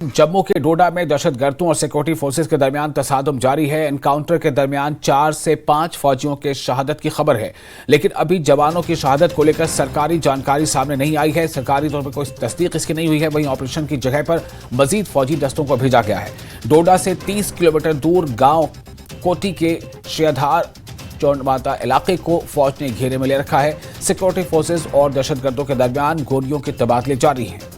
जम्मू के डोडा में दहशतगर्दों और सिक्योरिटी फोर्सेस के दरमियान तसादुम जारी है। एनकाउंटर के दरमियान 4 से 5 फौजियों के शहादत की खबर है, लेकिन अभी जवानों की शहादत को लेकर सरकारी जानकारी सामने नहीं आई है। सरकारी तौर पर कोई तस्दीक इसकी नहीं हुई है। वहीं ऑपरेशन की जगह पर मजीद फौजी दस्तों को भेजा गया है। डोडा से 30 किलोमीटर दूर गांव कोटी के शेयधार चौंडमाता इलाके को फौज ने घेरे में ले रखा है। सिक्योरिटी फोर्सेस और दहशतगर्दों के दरमियान गोलियों के तबादले जारी हैं।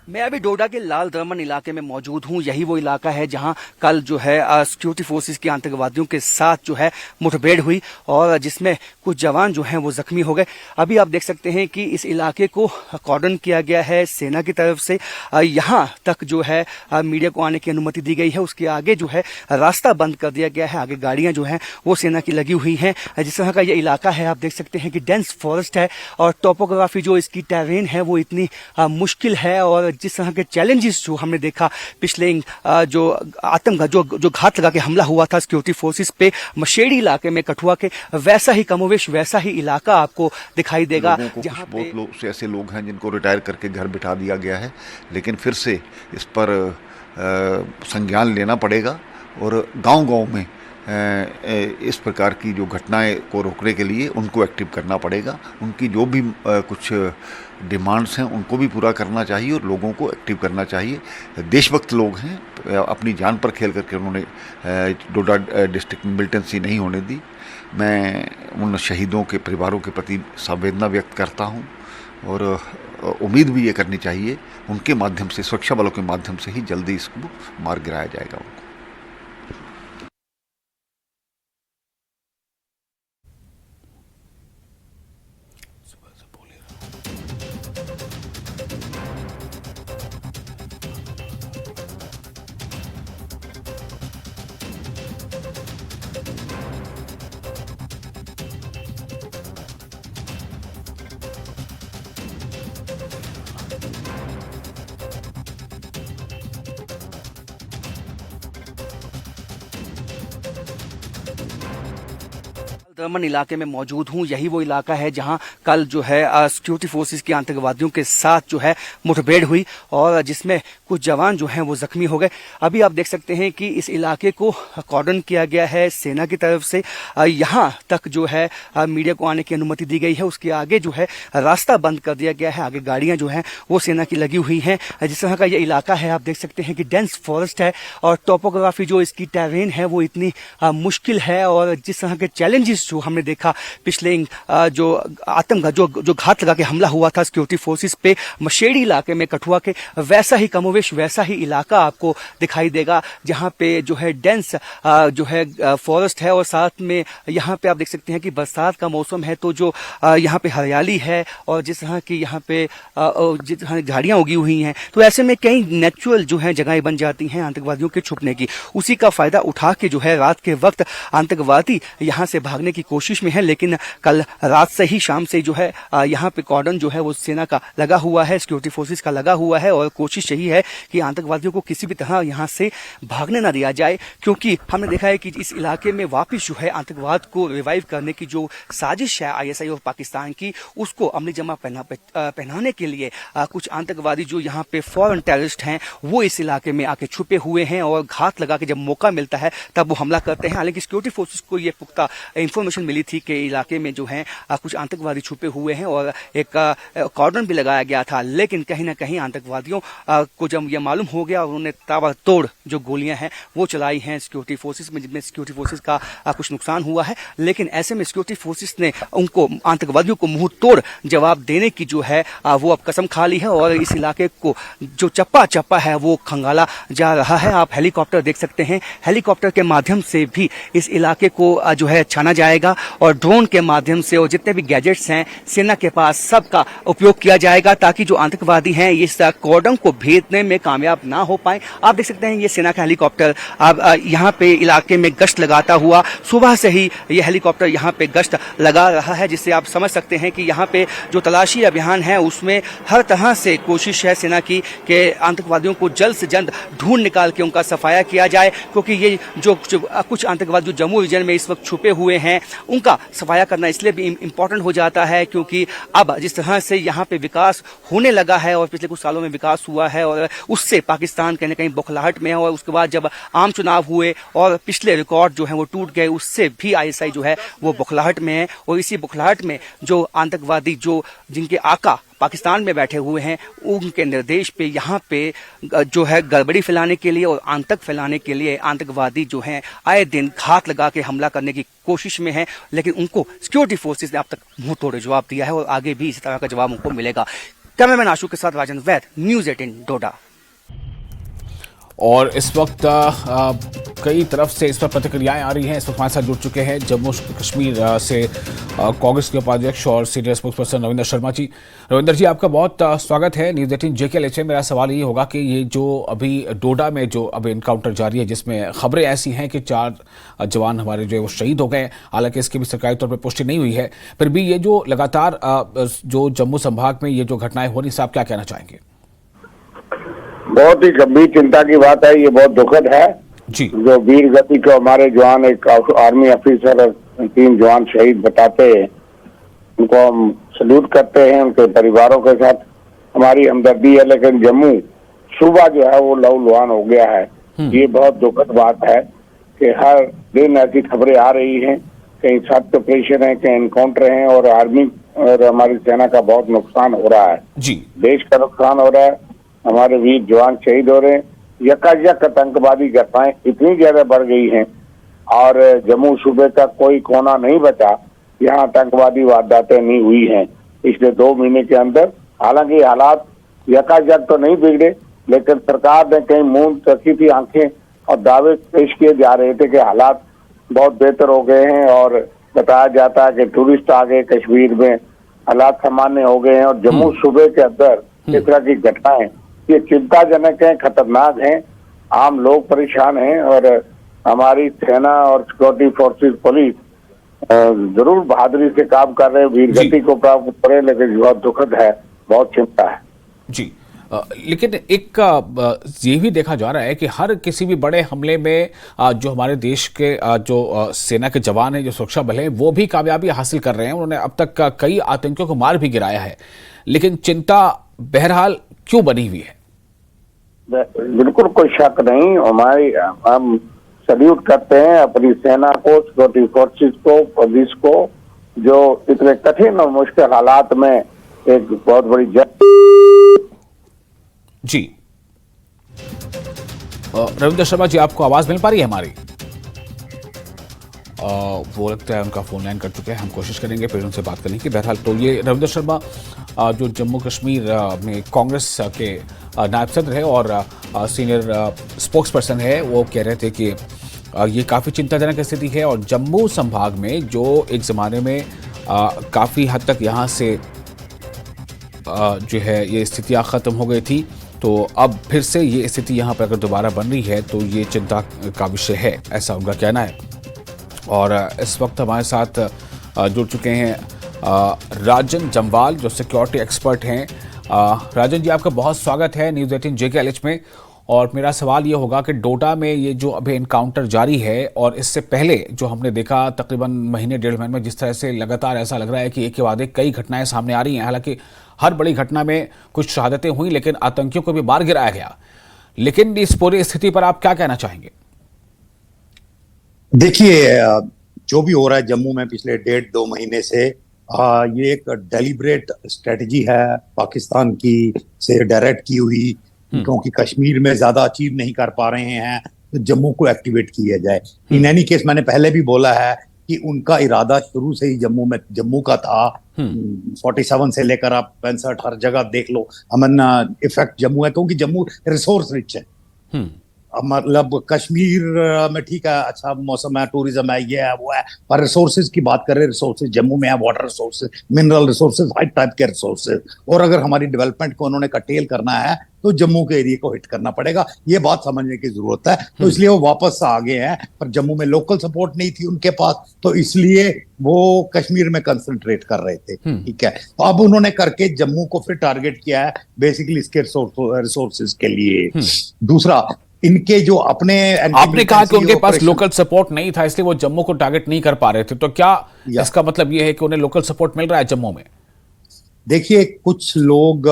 मैं अभी डोडा के लाल दमन इलाके में मौजूद हूं। यही वो इलाका है जहां कल जो है सिक्योरिटी फोर्सेस के आतंकवादियों के साथ जो है मुठभेड़ हुई और जिसमें कुछ जवान जो हैं वो जख्मी हो गए। अभी आप देख सकते हैं कि इस इलाके को कॉर्डन किया गया है सेना की तरफ से। यहां तक जो है मीडिया को आने की अनुमति दी गई है। उसके आगे जो है रास्ता बंद कर दिया गया है। आगे गाड़ियां जो हैं वो सेना की लगी हुई हैं। जिस तरह का ये इलाका है आप देख सकते हैं कि डेंस फॉरेस्ट है और टोपोग्राफी जो इसकी टेरेन है वो इतनी मुश्किल है। और जिस तरह के चैलेंजेस जो हमने देखा पिछले जो आतंक जो घात लगा के हमला हुआ था सिक्योरिटी फोर्सेस पे मशेड़ी इलाके में कठुआ के, वैसा ही कमोवेश वैसा ही इलाका आपको दिखाई देगा। जहां बहुत लोग ऐसे लोग हैं जिनको रिटायर करके घर बिठा दिया गया है, लेकिन फिर से इस पर संज्ञान लेना पड़ेगा और गांव-गांव में इस प्रकार की जो घटनाएं को रोकने के लिए उनको एक्टिव करना पड़ेगा। उनकी जो भी कुछ डिमांड्स हैं उनको भी पूरा करना चाहिए और लोगों को एक्टिव करना चाहिए। देशभक्त लोग हैं, अपनी जान पर खेल करके उन्होंने डोडा डिस्ट्रिक्ट में मिलिटेंसी नहीं होने दी। मैं उन शहीदों के परिवारों के प्रति संवेदना व्यक्त करता हूं और उम्मीद भी ये करनी चाहिए उनके माध्यम से, सुरक्षा बलों के माध्यम से ही जल्दी इसको मार गिराया जाएगा उनको। दमन इलाके में मौजूद हूं। यही वो इलाका है जहां कल जो है सिक्योरिटी फोर्सेस के आतंकवादियों के साथ जो है मुठभेड़ हुई और जिसमें कुछ जवान जो हैं वो जख्मी हो गए। अभी आप देख सकते हैं कि इस इलाके को कॉर्डन किया गया है सेना की तरफ से। यहां तक जो है मीडिया को आने की अनुमति दी गई है। उसके आगे जो है रास्ता बंद कर दिया गया है। आगे गाड़ियां जो हैं वो सेना की लगी हुई हैं। जिस तरह का ये इलाका है आप देख सकते हैं कि डेंस फॉरेस्ट है और टोपोग्राफी जो इसकी टेरेन है वो इतनी मुश्किल है। और जिस तरह के चैलेंजेस जो हमने देखा पिछले जो आतंक जो घात लगा के हमला हुआ था सिक्योरिटी फोर्सेस पे मशेड़ी इलाके में कठुआ के, वैसा ही कमोवेश वैसा ही इलाका आपको दिखाई देगा जहां पे जो है डेंस जो है फॉरेस्ट है। और साथ में यहाँ पे आप देख सकते हैं कि बरसात का मौसम है तो जो यहाँ पे हरियाली है और जिस तरह की यहाँ पे झाड़ियां उगी हुई हैं तो ऐसे में कई नेचुरल जो है जगहें बन जाती हैं आतंकवादियों के छुपने की। उसी का फायदा उठा के जो है रात के वक्त आतंकवादी यहाँ से भागने की कोशिश में है। लेकिन कल रात से ही शाम से जो है यहाँ पे कॉर्डन जो है वो सेना का लगा हुआ है, सिक्योरिटी फोर्सेस का लगा हुआ है और कोशिश यही है कि आतंकवादियों को किसी भी तरह यहाँ से भागने ना दिया जाए। क्योंकि हमने देखा है कि इस इलाके में वापस जो है आतंकवाद को रिवाइव करने की जो साजिश है आईएसआई और पाकिस्तान की, उसको अमली जमा पहनाने के लिए कुछ आतंकवादी जो यहाँ पे फॉरेन टेररिस्ट हैं वो इस इलाके में आके छुपे हुए हैं और घात लगा के जब मौका मिलता है तब वो हमला करते हैं। हालांकि सिक्योरिटी फोर्सेस को ये पुख्ता इंफॉर्मेशन मिली थी कि इलाके में जो है कुछ आतंकवादी छुपे हुए हैं और एक कॉर्डन भी लगाया गया था। लेकिन कहीं ना कहीं आतंकवादियों को जब यह मालूम हो गया और उन्होंने ताबड़तोड़ जो गोलियां हैं वो चलाई हैं सिक्योरिटी फोर्सेस में, जिनमें सिक्योरिटी फोर्सेस का कुछ नुकसान हुआ है। लेकिन ऐसे में सिक्योरिटी फोर्सेस ने उनको आतंकवादियों को मुंह तोड़ जवाब देने की जो है वो अब कसम खा ली है और इस इलाके को जो चप्पा चप्पा है वो खंगाला जा रहा है। आप हेलीकॉप्टर देख सकते हैं, हेलीकॉप्टर के माध्यम से भी इस इलाके को जो है छाना जाएगा। जाएगा और ड्रोन के माध्यम से और जितने भी गैजेट्स हैं सेना के पास सबका उपयोग किया जाएगा ताकि जो आतंकवादी हैं इस कॉर्डन को भेदने में कामयाब ना हो पाए। आप देख सकते हैं ये सेना का हेलीकॉप्टर अब यहाँ पे इलाके में गश्त लगाता हुआ सुबह से ही ये हेलीकॉप्टर यहाँ पे गश्त लगा रहा है, जिससे आप समझ सकते हैं कि यहाँ पे जो तलाशी अभियान है उसमें हर तरह से कोशिश है सेना की कि आतंकवादियों को जल्द से जल्द ढूंढ निकाल के उनका सफाया किया जाए, क्योंकि ये जो कुछ आतंकवादी जो जम्मू रीजन में इस वक्त छुपे हुए हैं उनका सफाया करना इसलिए भी इम्पोर्टेंट हो जाता है क्योंकि अब जिस तरह से यहाँ पे विकास होने लगा है और पिछले कुछ सालों में विकास हुआ है और उससे पाकिस्तान कहीं ना कहीं बौखलाहट में है और उसके बाद जब आम चुनाव हुए और पिछले रिकॉर्ड जो है वो टूट गए, उससे भी आईएसआई जो है वो बौखलाहट में है और इसी बौखलाहट में जो आतंकवादी जो जिनके आका पाकिस्तान में बैठे हुए हैं उनके निर्देश पे यहाँ पे जो है गड़बड़ी फैलाने के लिए और आतंक फैलाने के लिए आतंकवादी जो हैं आए दिन घात लगा के हमला करने की कोशिश में हैं, लेकिन उनको सिक्योरिटी फोर्सेस ने अब तक मुंह तोड़े जवाब दिया है और आगे भी इसी तरह का जवाब उनको मिलेगा। कैमरामैन आशु के साथ राजन वैद, न्यूज़ 18 डोडा। और इस वक्त कई तरफ से इस पर प्रतिक्रियाएं आ रही हैं। इस वक्त हमारे साथ जुड़ चुके हैं जम्मू कश्मीर से कांग्रेस के उपाध्यक्ष और senior spokesperson Ravinder Sharma ji. Ravinder ji, आपका बहुत स्वागत है न्यूज़ 18 JKLH में। मेरा सवाल ये होगा कि ये जो अभी डोडा में जो अभी इनकाउंटर जारी है जिसमें खबरें ऐसी हैं कि 4 जवान हमारे जो है वो शहीद हो गए, हालांकि इसकी भी सरकारी तौर पर पुष्टि नहीं हुई है, फिर भी ये जो लगातार जो जम्मू संभाग में ये जो घटनाएं हो रही हैं, आप क्या कहना चाहेंगे? बहुत ही गंभीर चिंता की बात है, ये बहुत दुखद है जी। जो वीर गति को हमारे जवान, एक आर्मी ऑफिसर और 3 जवान शहीद बताते हैं, उनको हम सल्यूट करते हैं। उनके परिवारों के साथ हमारी हमदर्दी है, लेकिन जम्मू सूबा जो है वो लहूलुहान हो गया है। ये बहुत दुखद बात है कि हर दिन ऐसी खबरें आ रही हैं, कहीं सर्च ऑपरेशन है, कहीं एनकाउंटर है और आर्मी और हमारी सेना का बहुत नुकसान हो रहा है जी। देश का नुकसान हो रहा है, हमारे वीर जवान शहीद हो रहे हैं। यकायक आतंकवादी घटनाएं इतनी ज्यादा बढ़ गई हैं और जम्मू सूबे का कोई कोना नहीं बचा यहाँ आतंकवादी वारदातें नहीं हुई हैं पिछले 2 महीने के अंदर। हालांकि हालात यकायक तो नहीं बिगड़े, लेकिन सरकार ने कहीं मूंद रखी थी आंखें और दावे पेश किए जा रहे थे कि हालात बहुत बेहतर हो गए हैं और बताया जाता है कि टूरिस्ट आ गए कश्मीर में, हालात सामान्य हो गए हैं। और जम्मू सूबे के अंदर इस तरह की घटनाएं ये चिंताजनक है, खतरनाक है, आम लोग परेशान हैं और हमारी सेना और सिक्योरिटी फोर्सेस पुलिस जरूर बहादुरी से काम कर रहे हैं, वीर गति को प्राप्त करे, लेकिन बहुत दुखद है, बहुत चिंता है जी। लेकिन एक ये भी देखा जा रहा है कि हर किसी भी बड़े हमले में जो हमारे देश के जो सेना के जवान हैं, जो सुरक्षा बल हैं, वो भी कामयाबी हासिल कर रहे हैं। उन्होंने अब तक कई आतंकियों को मार भी गिराया है, लेकिन चिंता बहरहाल क्यों बनी हुई है? बिल्कुल कोई शक नहीं, हम सल्यूट करते हैं अपनी सेना को, सिक्योरिटी फोर्सेस को, पुलिस को, जो इतने कठिन और मुश्किल हालात में एक बहुत बड़ी जी। रविंदर शर्मा जी, आपको आवाज मिल पा रही है हमारी? वो लगता है उनका फोन लाइन कर चुके हैं, हम कोशिश करेंगे फिर उनसे बात करने की। बहरहाल तो ये रविंदर शर्मा जो जम्मू कश्मीर में कांग्रेस के नायब सदर है और सीनियर स्पोक्स पर्सन है, वो कह रहे थे कि ये काफ़ी चिंताजनक स्थिति है और जम्मू संभाग में जो एक ज़माने में काफ़ी हद तक यहाँ से जो है ये स्थितियाँ ख़त्म हो गई थी, तो अब फिर से ये स्थिति यहाँ पर अगर दोबारा बन रही है तो ये चिंता का विषय है, ऐसा उनका कहना है। और इस वक्त हमारे साथ जुड़ चुके हैं राजन जम्वाल, जो सिक्योरिटी एक्सपर्ट हैं। राजन जी, आपका बहुत स्वागत है न्यूज़ 18 JKLH में। और मेरा सवाल ये होगा कि डोडा में ये जो अभी इनकाउंटर जारी है और इससे पहले जो हमने देखा तकरीबन महीने 1.5 महीने में, जिस तरह से लगातार ऐसा लग रहा है कि एक के बाद एक कई घटनाएं सामने आ रही हैं। हालांकि हर बड़ी घटना में कुछ शहादतें हुई, लेकिन आतंकियों को भी मार गिराया गया। लेकिन इस पूरी स्थिति पर आप क्या कहना चाहेंगे? देखिए, जो भी हो रहा है जम्मू में पिछले 1.5-2 महीने से, ये एक डेलिब्रेट स्ट्रेटजी है पाकिस्तान की से डायरेक्ट की हुई, क्योंकि कश्मीर में ज्यादा अचीव नहीं कर पा रहे हैं तो जम्मू को एक्टिवेट किया जाए। इन एनी केस मैंने पहले भी बोला है कि उनका इरादा शुरू से ही जम्मू का था। 47 से लेकर आप 65 हर जगह देख लो, अमन इफेक्ट जम्मू है, क्योंकि जम्मू रिसोर्स रिच है। मतलब कश्मीर में ठीक है, अच्छा मौसम है, टूरिज्म है, ये है वो है, पर रिसोर्सेज की बात करें, रिसोर्सेज जम्मू में है, वाटर रिसोर्सेज, मिनरल रिसोर्सेज, हर टाइप के रिसोर्सेज। और अगर हमारी डेवलपमेंट को उन्होंने कटेल करना है तो जम्मू के एरिया को हिट करना पड़ेगा, ये बात समझने की जरूरत है। तो इसलिए वो वापस आ गए हैं, पर जम्मू में लोकल सपोर्ट नहीं थी उनके पास, तो इसलिए वो कश्मीर में कंसंट्रेट कर रहे थे। ठीक है, तो अब उन्होंने करके जम्मू को फिर टारगेट किया है बेसिकली इसके रिसोर्सेज के लिए। दूसरा, इनके जो अपने आपने कहा कि उनके पास लोकल सपोर्ट नहीं था इसलिए वो जम्मू को टारगेट नहीं कर पा रहे थे, तो क्या इसका मतलब ये है कि उन्हें लोकल सपोर्ट मिल रहा है जम्मू में? देखिए, कुछ लोग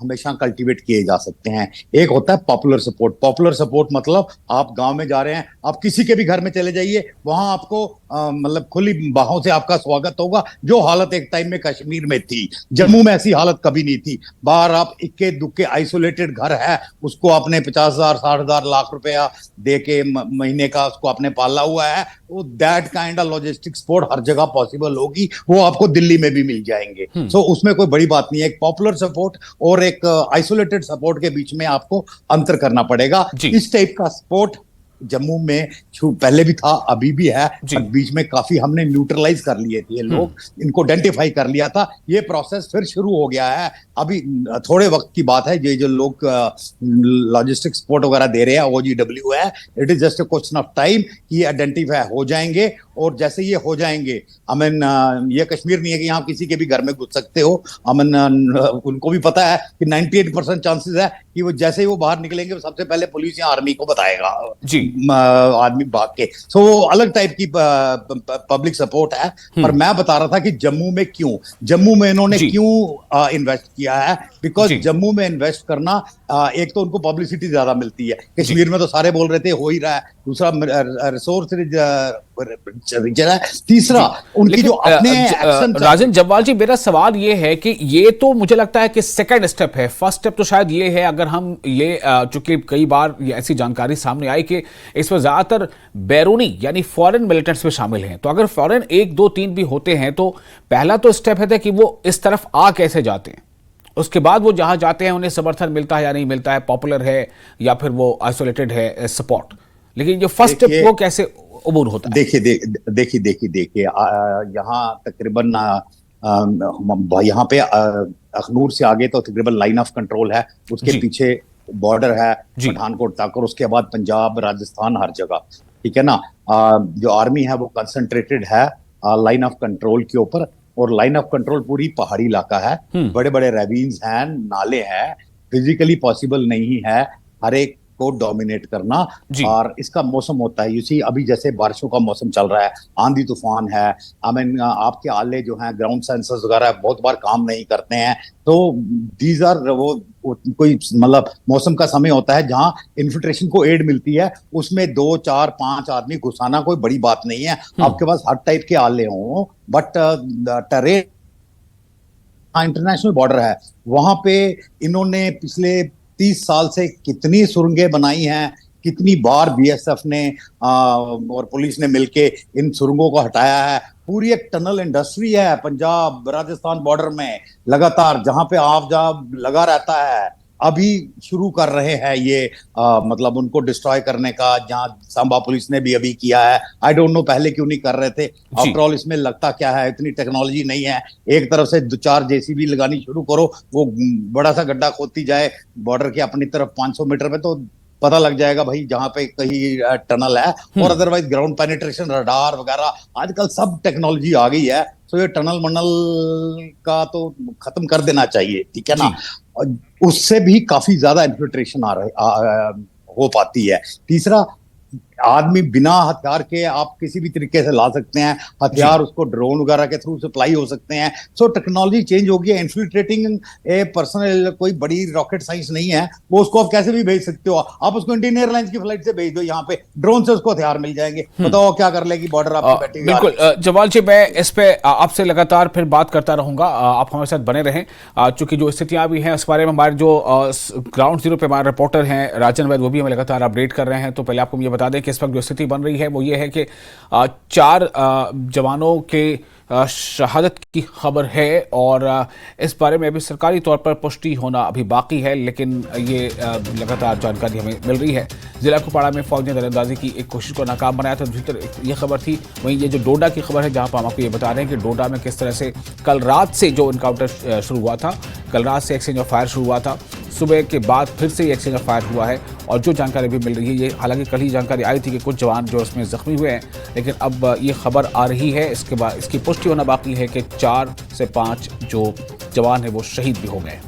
हमेशा कल्टीवेट किए जा सकते हैं। एक होता है पॉपुलर सपोर्ट। पॉपुलर सपोर्ट मतलब आप गांव में जा रहे हैं, आप किसी के भी घर में चले जाइए, वहां आपको मतलब खुली बाहों से आपका स्वागत होगा, जो हालत एक टाइम में कश्मीर में थी। जम्मू में ऐसी हालत कभी नहीं थी। बाहर आप इक्के दुक्के आइसोलेटेड घर है, उसको आपने 50,000 60,000 लाख रुपया दे के महीने का उसको आपने पाला हुआ है, वो that kind of logistic support हर जगह पॉसिबल होगी, वो आपको दिल्ली में भी मिल जाएंगे। सो उसमें कोई बड़ी बात नहीं है। एक पॉपुलर सपोर्ट और एक आइसोलेटेड सपोर्ट के बीच में आपको अंतर करना पड़ेगा। इस टाइप का सपोर्ट जम्मू में पहले भी था, अभी भी है, पर बीच में काफी हमने न्यूट्रलाइज कर लिए थे, लोग इनको आइडेंटिफाई कर लिया था। ये प्रोसेस फिर शुरू हो गया है, अभी थोड़े वक्त की बात है। ये जो लोग लॉजिस्टिक सपोर्ट वगैरह दे रहे हैं, OGW है, it is just a question of time कि ये आइडेंटिफाई हो जाएंगे। और जैसे ये हो जाएंगे, ये कश्मीर नहीं है कि यहाँ किसी के भी घर में घुस सकते हो। उनको भी पता है कि 98% चांसेस है कि वो जैसे ही वो बाहर निकलेंगे, सबसे पहले पुलिस या आर्मी को बताएगा जी, आदमी भाग के। सो अलग टाइप की पब्लिक सपोर्ट है। पर मैं बता रहा था कि जम्मू में जम्मू में इन्होंने क्यों इन्वेस्ट किया है, बिकॉज जम्मू में इन्वेस्ट करना, एक तो उनको पब्लिसिटी ज्यादा मिलती है। कश्मीर में तो सारे बोल रहे थे हो ही रहा है, दूसरा रिसोर्स रिजन है, तीसरा उनकी जो अपने एक्शन। राजन जम्वाल जी, मेरा सवाल ये है कि ये तो मुझे लगता है कि सेकंड स्टेप है। फर्स्ट स्टेप तो शायद ये है, अगर हम ये चूंकि कई बार ये ऐसी जानकारी सामने आई कि इसमें ज्यादातर बैरूनी यानी फॉरेन मिलिटेंट्स में शामिल हैं, तो अगर फॉरेन 1 2 3 भी होते हैं तो पहला तो स्टेप है कि वो इस तरफ आ कैसे जाते हैं, उसके बाद वो जहां जाते हैं उन्हें समर्थन मिलता है या नहीं मिलता है, पॉपुलर है या फिर वो आइसोलेटेड है सपोर्ट, लेकिन जो फर्स्ट स्टेप वो कैसे अबूर होता है? देखिए यहाँ तकरीबन यहाँ पे अखनूर से आगे तो तकरीबन लाइन ऑफ कंट्रोल है, उसके पीछे बॉर्डर है पठानकोट तक, और उसके बाद पंजाब, राजस्थान, हर जगह। ठीक है ना। जो आर्मी है वो कंसंट्रेटेड है लाइन ऑफ कंट्रोल के ऊपर, और लाइन ऑफ कंट्रोल पूरी पहाड़ी इलाका है, बड़े बड़े रेविन्स हैं, नाले हैं, फिजिकली पॉसिबल नहीं है हर एक को डोमिनेट करना। और इसका मौसम होता है, यूसी अभी जैसे बारिशों का मौसम चल रहा है, आंधी तूफान है, आपके आले जो हैं, ग्राउंड सेंसर्स वगैरह बहुत बार काम नहीं करते हैं, तो दीज आर वो कोई मतलब मौसम का समय होता है जहां इन्फिल्ट्रेशन को एड मिलती है, उसमें 2 4 5 आदमी घुसाना कोई बड़ी बात नहीं है। आपके पास हर टाइप के आले हों, बट टेरेन इंटरनेशनल बॉर्डर है, वहां पे इन्होंने पिछले 30 साल से कितनी सुरंगें बनाई हैं, कितनी बार BSF ने और पुलिस ने मिलके इन सुरंगों को हटाया है। पूरी एक टनल इंडस्ट्री है पंजाब राजस्थान बॉर्डर में, लगातार जहां पे आप जा लगा रहता है। अभी शुरू कर रहे हैं ये मतलब उनको डिस्ट्रॉय करने का, जहां सांबा पुलिस ने भी अभी किया है। आई डोंट नो पहले क्यों नहीं कर रहे थे। आफ्टर ऑल इसमें लगता क्या है, इतनी टेक्नोलॉजी नहीं है। एक तरफ से 2-4 JCB लगानी शुरू करो, वो बड़ा सा गड्ढा खोदती जाए बॉर्डर के अपनी तरफ 500 मीटर में, तो पता लग जाएगा भाई जहां पे कहीं टनल है। और अदरवाइज ग्राउंड पेनिट्रेशन रडार वगैरह आजकल सब टेक्नोलॉजी आ गई है, तो ये टनल मनल का तो खत्म कर देना चाहिए। ठीक है ना। उससे भी काफी ज्यादा इन्फिल्ट्रेशन हो पाती है। तीसरा, आदमी बिना हथियार के आप किसी भी तरीके से ला सकते हैं हथियार, उसको ड्रोन वगैरह के थ्रू सप्लाई हो सकते हैं। सो टेक्नोलॉजी चेंज हो गई है। इन्फिल्ट्रेटिंग ए पर्सन कोई बड़ी रॉकेट साइंस नहीं है, वो उसको आप कैसे भी भेज सकते हो। आप उसको इंडियन एयरलाइंस की फ्लाइट से भेज दो, यहाँ पे ड्रोन से उसको हथियार मिल जाएंगे। बताओ क्या कर लेगी बॉर्डर आपकी बैठी। बिल्कुल जवाल जी, मैं इस पे आपसे लगातार फिर बात करता रहूंगा, आप हमारे साथ बने रहें। चूंकि जो स्थितियां भी हैं उस बारे में हमारे जो ग्राउंड जीरो पे हमारे रिपोर्टर हैं राजन वैद, वो भी हमें लगातार अपडेट कर रहे हैं। तो पहले आपको ये बता दें कि कि इस वक्त जो स्थिति बन रही है वो ये है कि 4 जवानों के शहादत की खबर है और इस बारे में अभी सरकारी तौर पर पुष्टि होना अभी बाकी है, लेकिन ये लगातार जानकारी हमें मिल रही है। जिला कुपवाड़ा में फौज ने दरअंदाजी की एक कोशिश को नाकाम बनाया था, दूसरी तरफ ये खबर थी। वहीं ये जो डोडा की खबर है, जहां पर हम आपको ये बता रहे हैं कि डोडा में किस तरह से कल रात से जो इनकाउंटर शुरू हुआ था, कल रात से एक्सचेंज ऑफ फायर शुरू हुआ था, सुबह के बाद फिर से एक्सचेंज ऑफ फायर हुआ है। और जो जानकारी भी मिल रही है, ये हालांकि कल ही जानकारी आई थी कि कुछ जवान जो उसमें जख्मी हुए हैं, लेकिन अब ये खबर आ रही है, इसके बाद इसकी पुष्टि होना बाकी है कि 4 से 5 जो जवान है वो शहीद भी हो गए।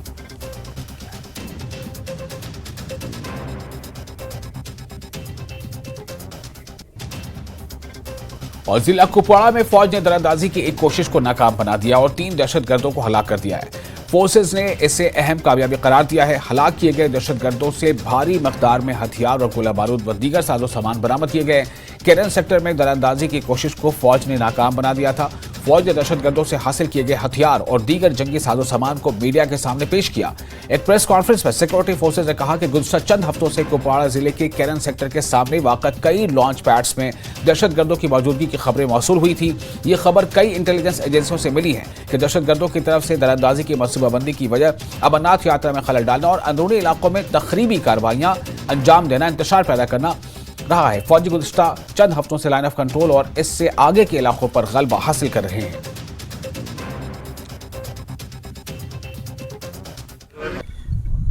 और जिला कुपवाड़ा में फौज ने दरअंदाजी की एक कोशिश को नाकाम बना दिया और 3 दहशतगर्दों को हलाक कर दिया है। फोर्सेज ने इसे अहम कामयाबी करार दिया है। हलाक किए गए दहशतगर्दों से भारी मकदार में हथियार और गोला बारूद व दीगर साजो सामान बरामद किए गए। केरन सेक्टर में दरअंदाजी की कोशिश को फौज ने नाकाम बना दिया था। फौज ने दहशतगर्दों से हासिल किए गए हथियार और दीगर जंगी साजो सामान को मीडिया के सामने पेश किया। एक प्रेस कॉन्फ्रेंस में सिक्योरिटी फोर्सेज ने कहा कि गुज़श्ता चंद हफ्तों से कुपवाड़ा जिले के केरन सेक्टर के सामने वाक़ा कई लॉन्च पैड्स में दहशतगर्दों की मौजूदगी की खबरें मौसूल हुई थी। ये खबर कई इंटेलिजेंस एजेंसियों से मिली है कि दहशतगर्दों की तरफ से दरअंदाजी की मनसूबाबंदी की वजह अमरनाथ यात्रा में खलल डालना और अंदरूनी इलाकों में तखरीबी कार्रवाइयां अंजाम देना, इंतशार पैदा करना रहा है। फौजी गुज़श्ता चंद हफ्तों से लाइन ऑफ कंट्रोल और इससे आगे के इलाकों पर गलबा हासिल कर रहे हैं।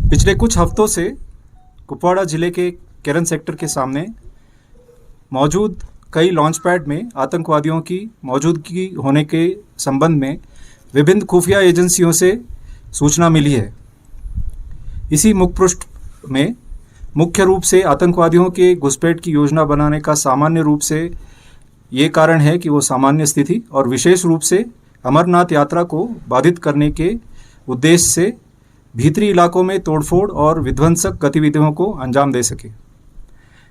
पिछले कुछ हफ्तों से कुपवाड़ा जिले के केरन सेक्टर के सामने मौजूद कई लॉन्च पैड में आतंकवादियों की मौजूदगी होने के संबंध में विभिन्न खुफिया एजेंसियों से सूचना मिली है। इसी मुखपृष्ठ में मुख्य रूप से आतंकवादियों के घुसपैठ की योजना बनाने का सामान्य रूप से ये कारण है कि वो सामान्य स्थिति और विशेष रूप से अमरनाथ यात्रा को बाधित करने के उद्देश्य से भीतरी इलाकों में तोड़फोड़ और विध्वंसक गतिविधियों को अंजाम दे सके।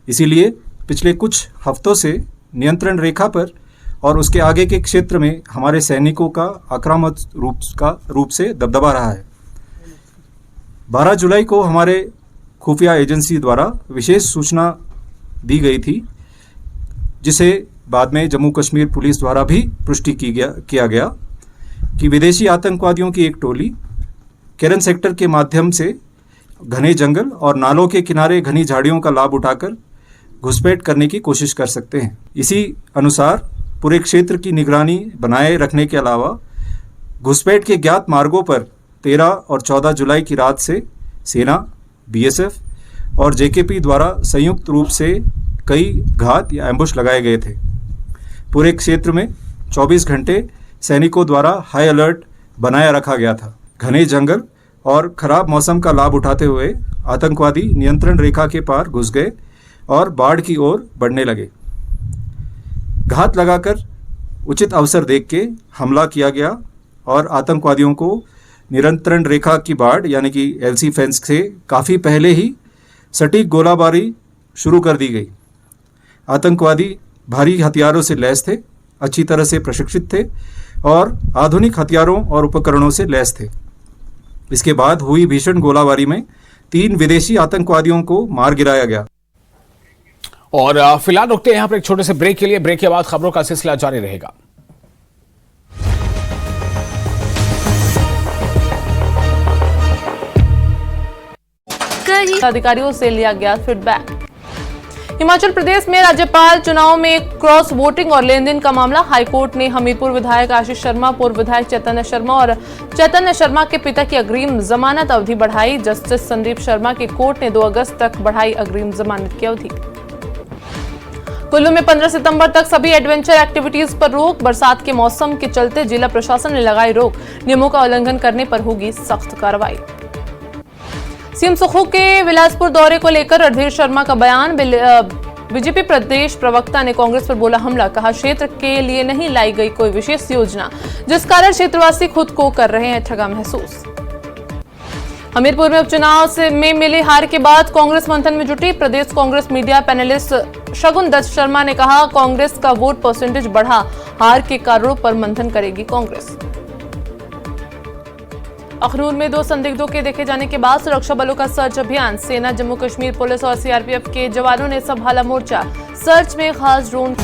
इसीलिए पिछले कुछ हफ्तों से नियंत्रण रेखा पर और उसके आगे के क्षेत्र में हमारे सैनिकों का आक्रामक रूप से दबदबा रहा है। 12 जुलाई को हमारे खुफिया एजेंसी द्वारा विशेष सूचना दी गई थी, जिसे बाद में जम्मू कश्मीर पुलिस द्वारा भी पुष्टि किया गया कि विदेशी आतंकवादियों की एक टोली केरन सेक्टर के माध्यम से घने जंगल और नालों के किनारे घनी झाड़ियों का लाभ उठाकर घुसपैठ करने की कोशिश कर सकते हैं। इसी अनुसार पूरे क्षेत्र की निगरानी बनाए रखने के अलावा घुसपैठ के ज्ञात मार्गों पर 13 और 14 जुलाई की रात से सेना, बीएसएफ और जेकेपी द्वारा संयुक्त रूप से कई घात या एम्बुश लगाए गए थे। पूरे क्षेत्र में 24 घंटे सैनिकों द्वारा हाई अलर्ट बनाया रखा गया था। घने जंगल और खराब मौसम का लाभ उठाते हुए आतंकवादी नियंत्रण रेखा के पार घुस गए और बाढ़ की ओर बढ़ने लगे। घात लगाकर उचित अवसर देख के हमला किया गया और आतंकवादियों को नियंत्रण रेखा की बाढ़ यानी कि एलसी फेंस से काफ़ी पहले ही सटीक गोलाबारी शुरू कर दी गई। आतंकवादी भारी हथियारों से लैस थे, अच्छी तरह से प्रशिक्षित थे और आधुनिक हथियारों और उपकरणों से लैस थे। इसके बाद हुई भीषण गोलाबारी में 3 विदेशी आतंकवादियों को मार गिराया गया। और फिलहाल रुकते हैं यहां पर एक छोटे से ब्रेक के लिए। ब्रेक के बाद खबरों का सिलसिला जारी रहेगा। कई अधिकारियों से लिया गया फीडबैक। हिमाचल प्रदेश में राज्यपाल चुनाव में क्रॉस वोटिंग और लेन देन का मामला। हाईकोर्ट ने हमीरपुर विधायक आशीष शर्मा, पूर्व विधायक चैतन्य शर्मा और चैतन्य शर्मा के पिता की अग्रिम जमानत अवधि बढ़ाई। जस्टिस संदीप शर्मा की कोर्ट ने 2 अगस्त तक बढ़ाई अग्रिम जमानत की अवधि। कुल्लू में 15 सितंबर तक सभी एडवेंचर एक्टिविटीज पर रोक। बरसात के मौसम के चलते जिला प्रशासन ने लगाई रोक। नियमों का उल्लंघन करने पर होगी सख्त कार्रवाई। सीएम सुखू के बिलासपुर दौरे को लेकर रणधीर शर्मा का बयान। बीजेपी प्रदेश प्रवक्ता ने कांग्रेस पर बोला हमला। कहा क्षेत्र के लिए नहीं लाई गई कोई विशेष योजना, जिस कारण क्षेत्रवासी खुद को कर रहे हैं ठगा महसूस। हमीरपुर में उपचुनाव में मिली हार के बाद कांग्रेस मंथन में जुटी। प्रदेश कांग्रेस मीडिया पैनलिस्ट शगुन दत्त शर्मा ने कहा कांग्रेस का वोट परसेंटेज बढ़ा, हार के कारणों पर मंथन करेगी कांग्रेस। अखनूर में 2 संदिग्धों के देखे जाने के बाद सुरक्षा बलों का सर्च अभियान। सेना, जम्मू कश्मीर पुलिस और सीआरपीएफ के जवानों ने संभाला मोर्चा। सर्च में खास ड्रोन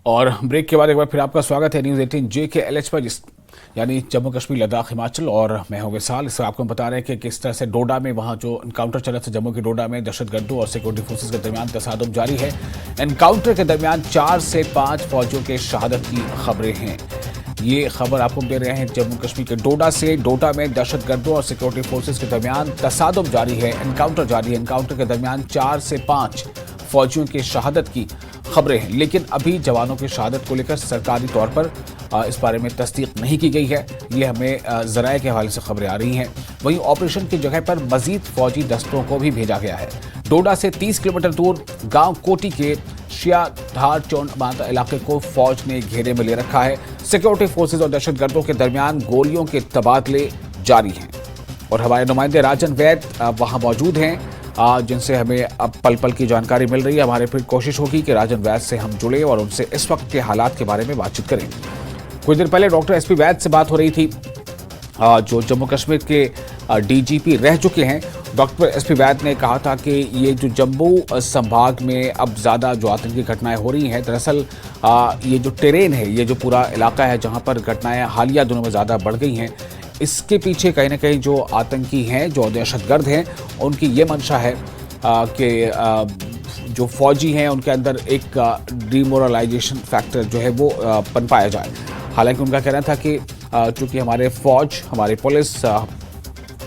और ब्रेक के बाद एक बार फिर आपका स्वागत है न्यूज 18 JKLH पर, यानी जम्मू कश्मीर, लद्दाख, हिमाचल। और मैं हूं विशाल। इससे आपको हम बता रहे हैं कि किस तरह से डोडा में वहां जो एनकाउंटर चला था, जम्मू के डोडा में दहशतगर्दों और सिक्योरिटी फोर्सेस के दरमियान तसादुम जारी है। एनकाउंटर के दरमियान 4 से 5 फौजियों के शहादत की खबरें हैं। ये खबर आपको दे रहे हैं जम्मू कश्मीर के डोडा से। डोडा में दहशतगर्दों और सिक्योरिटी फोर्सेस के दरमियान तसादुम जारी है, एनकाउंटर जारी है। एनकाउंटर के दरमियान 4 से 5 फौजियों की शहादत की खबरें हैं, लेकिन अभी जवानों की शहादत को लेकर सरकारी तौर पर इस बारे में तस्दीक नहीं की गई है। ये हमें ज़राए के हवाले से खबरें आ रही हैं। वहीं ऑपरेशन की जगह पर मजीद फौजी दस्तों को भी भेजा गया है। डोडा से 30 किलोमीटर दूर गांव कोटी के शियाधार चौंडमाता इलाके को फौज ने घेरे में ले रखा है। सिक्योरिटी फोर्सेज और दहशतगर्दों के दरमियान गोलियों के तबादले जारी हैं और हमारे नुमाइंदे राजन वैद वहां मौजूद हैं, जिनसे हमें अब पल पल की जानकारी मिल रही है। हमारी फिर कोशिश होगी कि राजन वैद से हम जुड़े और उनसे इस वक्त के हालात के बारे में बातचीत करें। कुछ देर पहले डॉक्टर SP वैद से बात हो रही थी, जो जम्मू कश्मीर के DGP रह चुके हैं। डॉक्टर SP वैद ने कहा था कि ये जो जम्मू संभाग में अब ज़्यादा जो आतंकी घटनाएं हो रही हैं, दरअसल ये जो टेरेन है, ये जो पूरा इलाका है जहाँ पर घटनाएं हालिया दिनों में ज़्यादा बढ़ गई हैं, इसके पीछे कहीं ना कहीं जो आतंकी हैं, जो दहशतगर्द हैं, उनकी ये मंशा है कि जो फौजी हैं उनके अंदर एक डिमोरलाइजेशन फैक्टर जो है वो पनपाया जाए। हालांकि उनका कहना था कि चूँकि हमारे फौज, हमारी पुलिस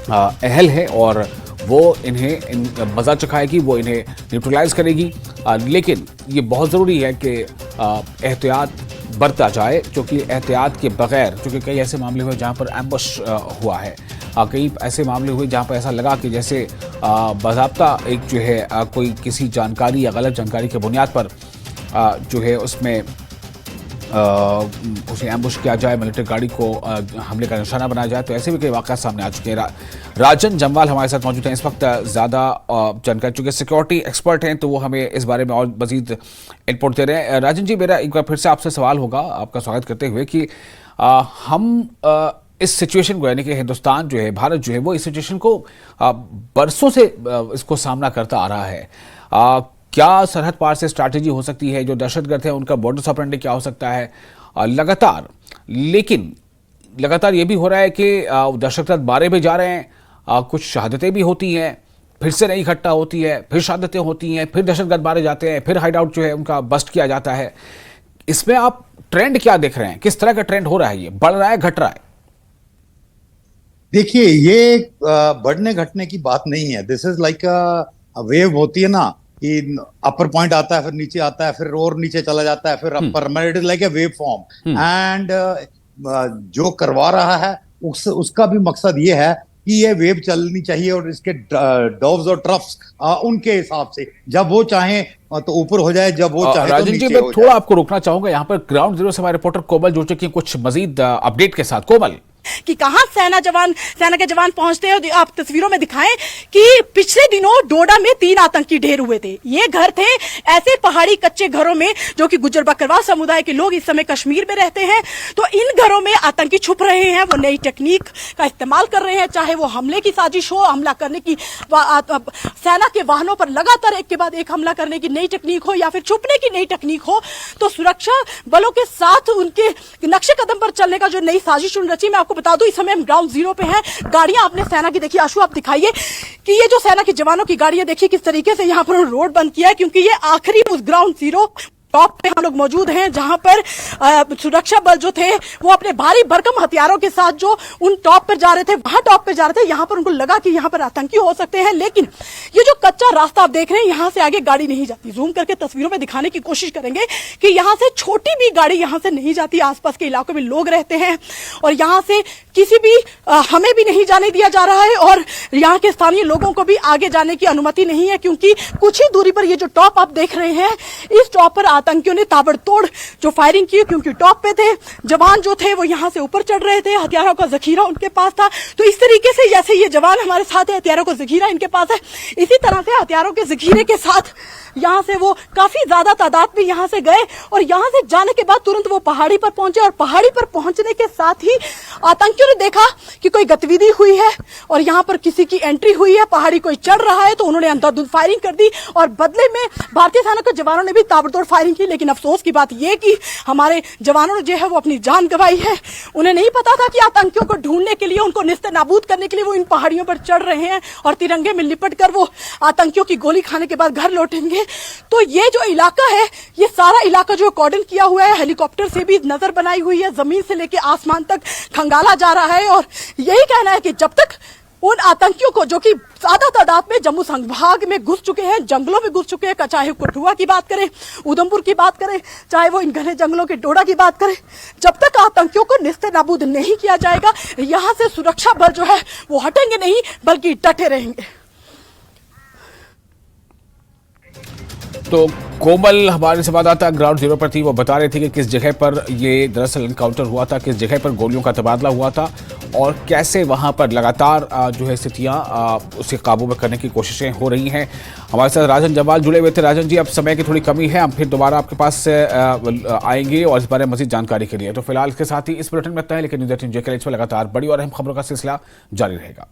अहल है और वो इन्हें मज़ा चखाएगी, वो इन्हें न्यूट्रलाइज करेगी, लेकिन ये बहुत ज़रूरी है कि एहतियात बरता जाए, क्योंकि एहतियात के बगैर, क्योंकि कई ऐसे मामले हुए जहाँ पर एम्बुश हुआ है, कई ऐसे मामले हुए जहाँ पर ऐसा लगा कि जैसे बाज़ाब्ता एक जो है कोई किसी जानकारी या गलत जानकारी के बुनियाद पर जो है उसमें उसे एम्बुश किया जाए, मिलिट्री गाड़ी को हमले का निशाना बनाया जाए। तो ऐसे भी कई वाक़या सामने आ चुके हैं। राजन जम्वाल हमारे साथ मौजूद हैं इस वक्त, ज़्यादा जानकारी, चूँकि सिक्योरिटी एक्सपर्ट हैं तो वो हमें इस बारे में और मज़ीद इनपुट दे रहे हैं। राजन जी, मेरा एक बार फिर से आपसे सवाल होगा, आपका स्वागत करते हुए, कि हम इस सिचुएशन को, यानी कि हिंदुस्तान जो है, भारत जो है, वो इस सिचुएशन को बरसों से इसको सामना करता आ रहा है। क्या सरहद पार से स्ट्रैटेजी हो सकती है? जो दहशतगर्द है उनका मोडस ऑपरेंडी क्या हो सकता है? लगातार, लेकिन लगातार ये भी हो रहा है कि दहशतगर्द मारे भी जा रहे हैं, कुछ शहादतें भी होती हैं, फिर से नई घटना होती है, फिर शहादतें होती हैं, फिर दहशतगर्द मारे जाते हैं, फिर हाइड आउट जो है उनका बस्ट किया जाता है। इसमें आप ट्रेंड क्या देख रहे हैं? किस तरह का ट्रेंड हो रहा है? ये बढ़ रहा है, घट रहा है? देखिए, ये बढ़ने घटने की बात नहीं है। This is like a wave होती है ना, कि अपर पॉइंट आता है, फिर नीचे आता है, फिर और नीचे चला जाता है, फिर upper. It is like a wave form. And जो करवा रहा है उसका भी मकसद ये है कि ये वेव चलनी चाहिए और इसके डोव्स और ट्रफ्स उनके हिसाब से, जब वो चाहे तो ऊपर हो जाए, जब वो चाहे तो नीचे हो जाए। मैं थोड़ा आपको रोकना चाहूंगा यहाँ पर। ग्राउंड जीरो से हमारे रिपोर्टर कोमल जुड़ चुकी हैं कुछ मजीद अपडेट के साथ। कोमल, कि कहां सेना के जवान पहुंचते हैं। आप तस्वीरों में दिखाएं कि पिछले दिनों डोडा में 3 आतंकी ढेर हुए थे। ये घर थे ऐसे पहाड़ी कच्चे घरों में जो कि गुज्जर बकरवाल समुदाय के लोग इस समय कश्मीर में रहते हैं। तो इन घरों में आतंकी छुप रहे हैं, वो नई टेक्निक का इस्तेमाल कर रहे हैं, चाहे वो हमले की साजिश हो, हमला करने की, सेना के वाहनों पर लगातार एक के बाद एक हमला करने की नई टेक्निक हो, या फिर छुपने की नई टेक्निक हो। तो सुरक्षा बलों के साथ उनके नक्शे कदम पर चलने का जो नई साजिश रची, मैं आपको बता दूं, इस समय हम ग्राउंड जीरो पे हैं। गाड़ियां आपने सेना की देखी, आशु आप दिखाइए कि ये जो सेना के जवानों की गाड़ियां देखिए किस तरीके से यहाँ पर रोड बंद किया है, क्योंकि ये आखिरी उस ग्राउंड जीरो टॉप पे हम लोग मौजूद हैं, जहां पर सुरक्षा बल जो थे वो अपने भारी भरकम हथियारों के साथ जो उन टॉप पर जा रहे थे, वहां टॉप पे जा रहे थे। यहां पर उनको लगा कि यहां पर आतंकी हो सकते हैं, लेकिन ये जो कच्चा रास्ता आप देख रहे हैं, यहां से आगे गाड़ी नहीं जाती। जूम करके तस्वीरों में दिखाने की कोशिश करेंगे कि यहां से छोटी भी गाड़ी यहां से नहीं जाती। आसपास के इलाकों में लोग रहते हैं और यहां से किसी भी हमें भी नहीं जाने दिया जा रहा है, और यहाँ के स्थानीय लोगों को भी आगे जाने की अनुमति नहीं है, क्योंकि कुछ ही दूरी पर ये जो टॉप आप देख रहे हैं, इस टॉप पर आतंकियों ने ताबड़तोड़ जो फायरिंग की, क्योंकि टॉप पे थे जवान जो थे वो यहाँ से ऊपर चढ़ रहे थे, हथियारों का जखीरा उनके पास था। तो इस तरीके से जैसे ये जवान हमारे साथ है, हथियारों का जखीरा इनके पास है, इसी तरह से हथियारों के जखीरे के साथ यहाँ से वो काफी ज्यादा तादाद में यहाँ से गए, और यहाँ से जाने के बाद तुरंत वो पहाड़ी पर पहुंचे, और पहाड़ी पर पहुंचने के साथ ही आतंकियों आतंकियों ने देखा कि कोई गतिविधि हुई है और यहाँ पर किसी की एंट्री हुई है, पहाड़ी कोई चढ़ रहा है, तो उन्होंने अंधाधुंध फायरिंग कर दी और बदले में भारतीय सेना के जवानों ने भी ताबड़तोड़ फायरिंग की। लेकिन अफसोस की बात यह कि हमारे जवानों ने जो है वो अपनी जान गंवाई है। उन्हें नहीं पता था कि आतंकियों को ढूंढने के लिए, उनको निस्ते नाबूद करने के लिए वो इन पहाड़ियों पर चढ़ रहे हैं और तिरंगे में लिपट कर वो आतंकियों की गोली खाने के बाद घर लौटेंगे। तो ये जो इलाका है, ये सारा इलाका जो कॉर्डन किया हुआ है, हेलीकॉप्टर से भी नजर बनाई हुई है, जमीन से लेके आसमान तक खंगाला जा रहा है। और यही कहना है कि जब तक उन आतंकियों को, जो कि ज्यादा तादाद में जम्मू संभाग में घुस चुके हैं, जंगलों में घुस चुके हैं, चाहे कठुआ की बात करें, उधमपुर की बात करें, चाहे वो इन घने जंगलों के डोडा की बात करें, जब तक आतंकियों को निस्ते नाबूद नहीं किया जाएगा, यहां से सुरक्षा बल जो है वो हटेंगे नहीं, बल्कि डटे रहेंगे। तो कोमल हमारे संवाददाता ग्राउंड जीरो पर थी, वो बता रही थी कि किस जगह पर ये दरअसल इनकाउंटर हुआ था, किस जगह पर गोलियों का तबादला हुआ था और कैसे वहां पर लगातार जो है स्थितियां उसे काबू में करने की कोशिशें हो रही हैं। हमारे साथ राजन जवाल जुड़े हुए थे। राजन जी, अब समय की थोड़ी कमी है, हम फिर दोबारा आपके पास आएंगे और इस बारे में मजीद जानकारी के लिए। तो फिलहाल इसके साथ ही इस बुलेटिन में इतना है, लेकिन न्यूज़ 18 JKL पर लगातार बड़ी और अहम खबरों का सिलसिला जारी रहेगा।